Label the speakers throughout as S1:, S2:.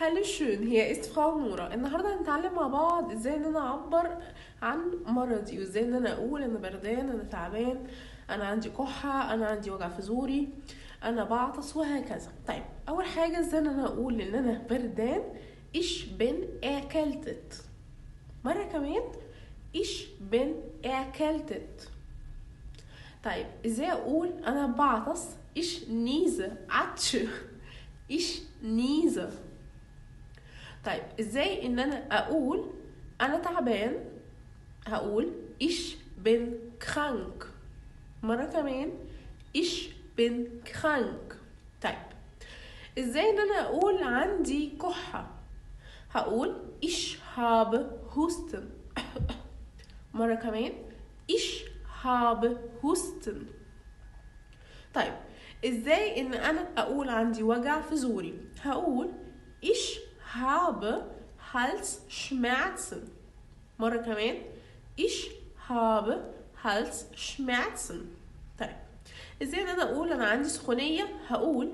S1: هالو شون، هي ist فراو نورا. النهارده هنتعلم مع بعض ازاي ان انا اعبر عن مرضي، وازاي ان انا اقول انا بردان، انا تعبان، انا عندي كحه، انا عندي وجع في زوري، انا بعطس، وهكذا. طيب اول حاجه ازاي ان انا اقول ان انا بردان. ich bin erkältet. مره كمان ich bin erkältet. طيب ازاي اقول انا بعطس؟ ich niese عطش ich niese. طيب ازاي ان انا اقول انا تعبان؟ هقول ich bin krank. مرة كمان ich bin krank. طيب ازاي ان انا اقول عندي كحة؟ هقول ich habe Husten. مرة كمان ich habe Husten. طيب ازاي ان انا اقول عندي وجع في زوري؟ هقول ich habe Halsschmerzen. مرة كمان ich habe Halsschmerzen. طيب ازاي ان انا اقول انا عندي سخونية؟ هقول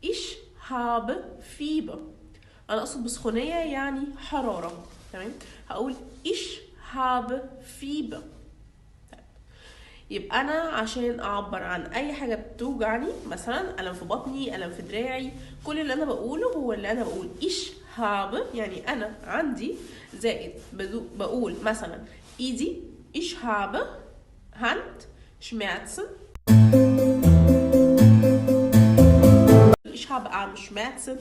S1: ich habe Fieber. انا اقصد بسخونية يعني حرارة. تمام، هقول ich habe Fieber. يبقى انا عشان اعبر عن اي حاجه بتوجعني، مثلا الم في بطني، الم في دراعي، كل اللي انا بقوله هو اللي انا بقول ich habe يعني انا عندي، زائد بقول مثلا ايدي ich habe Handschmerzen. ich habe Armschmerzen.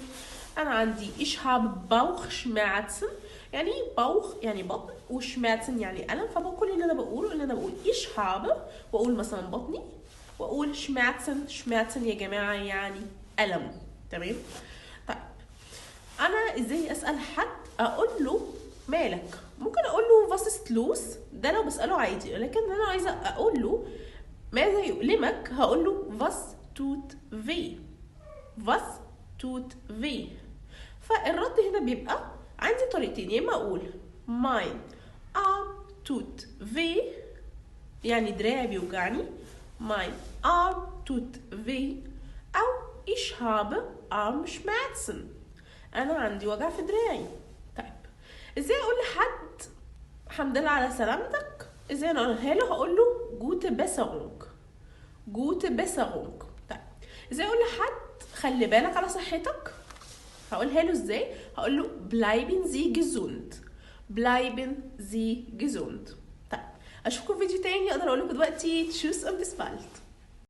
S1: انا عندي ich habe Bauchschmerzen، يعني باوخ يعني بطن، وشماتن يعني ألم. فبقول اللي أنا بقول ich habe، وأقول مثلا بطني، وأقول شماتن يا جماعة يعني ألم. تمام. طيب أنا إزاي أسأل حد؟ أقول له مالك. ممكن أقول له was ist los، ده لو بسأله عادي، لكن أنا عايزة أقول له ماذا يؤلمك، هقول له was tut weh. was tut weh. فالرد هنا بيبقى عندي طريقتين، يا اما اقول mein Arm tut weh يعني دراعي بيوجعني، mein Arm tut weh، او ich habe Armschmerzen انا عندي وجع في دراعي. طيب ازاي اقول لحد الحمد لله على سلامتك؟ ازاي انا اقولها له؟ هقول له gute Besserung. gute Besserung. طيب ازاي اقول لحد خلي بالك على صحتك؟ هقولها له ازاي؟ هقول له bleiben Sie gesund. bleiben Sie gesund. طيب اشوفكم في فيديو تاني اقدر اقول لكم دلوقتي tschüss und bis bald.